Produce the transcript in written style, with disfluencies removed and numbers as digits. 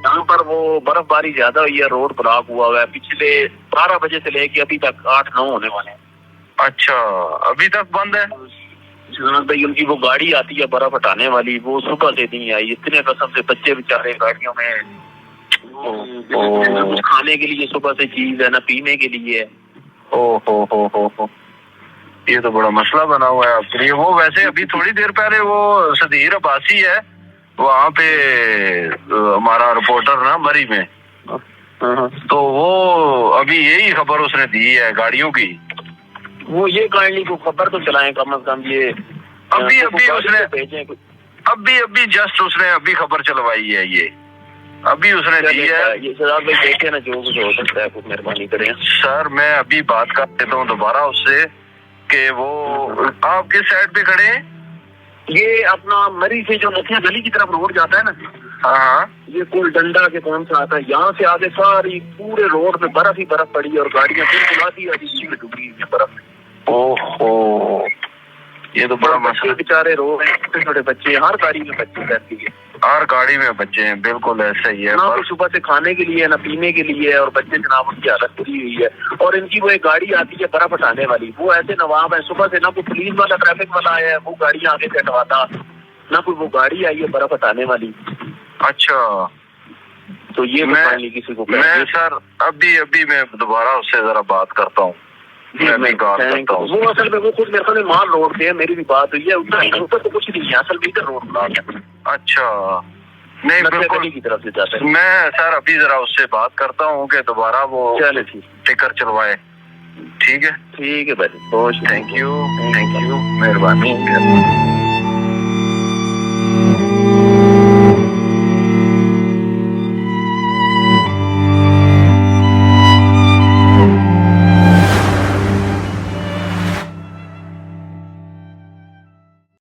یہاں پر وہ برف باری زیادہ ہوئی ہے, روڈ بلاک ہوا ہوا ہے پچھلے 12 بجے سے لے کے ابھی تک 8-9 ہونے والے ہیں. اچھا ابھی تک بند ہے؟ جناب بھائی ان کی وہ گاڑی آتی ہے برف ہٹانے والی, وہ صبح سے نہیں آئی. اتنے قسم سے بچے بےچارے گاڑیوں میں, نہ کچھ کھانے کے لیے صبح سے چیز ہے نہ پینے کے لیے. او یہ تو بڑا مسئلہ بنا ہوا ہے آپ کے لیے. وہ ویسے ابھی تھوڑی دیر پہلے وہ صدیر عباسی ہے وہاں پہ ہمارا رپورٹر نا مری میں, تو وہ ابھی یہی خبر اس نے دی ہے گاڑیوں کی. وہ یہ کائنڈلی کو خبر تو چلائیں کم از کم. یہ ابھی اس نے بھیجیں ابھی جسٹ اس نے ابھی خبر چلوائی ہے, یہ ابھی اس نے دی ہے. یہ سر بھائی دیکھیں نا جو کچھ ہو سکتا ہے کچھ مہربانی کریں. سر میں ابھی بات کر دیتا ہوں دوبارہ اس سے کہ وہ آپ کس سائڈ پہ کھڑے ہیں؟ یہ اپنا مری سے جو نتھیا گلی کی طرف روڈ جاتا ہے نا, ہاں یہ کل ڈنڈا کے کون سا آتا ہے, یہاں سے آگے ساری پورے روڈ پہ برف ہی برف پڑی ہے اور گاڑیاں بالکل آتی آتی ڈوبی ہوئی ہیں برف میں. اوہو یہ تو بڑا مسئلہ. بےچارے رو رہے ہیں, چھوٹے چھوٹے بچے, ہر گاڑی میں بچے رہتی ہے, ہر گاڑی میں بچے ہیں. بالکل ایسا ہی ہے. نہ تو صبح سے کھانے کے لیے نہ پینے کے لیے, اور بچے جناب ان کی حالت بری ہوئی ہے. اور ان کی وہ ایک گاڑی آتی ہے برف ہٹانے والی, وہ ایسے نواب ہے صبح سے, نہ کوئی پولیس والا ٹریفک والا آیا ہے وہ گاڑیاں آگے سے ہٹواتا, نہ کوئی وہ گاڑی آئی ہے برف ہٹانے والی. اچھا تو یہ کسی کو میں سر ابھی میں دوبارہ اس سے ذرا بات کرتا ہوں. وہ اصل میں وہ خود میرے خیال میں مال روڈ پہ ہے, میری بھی بات ہوئی ہے, ادھر تو کچھ نہیں ہے اصل میں, ادھر روڈ بلاک ہے. اچھا نہیں بالکل کی طرف سے جاتا ہے. میں سر ابھی ذرا اس سے بات کرتا ہوں کہ دوبارہ وہ ٹکر چلوائے. ٹھیک ہے بھائی, بہت تھینک یو مہربانی.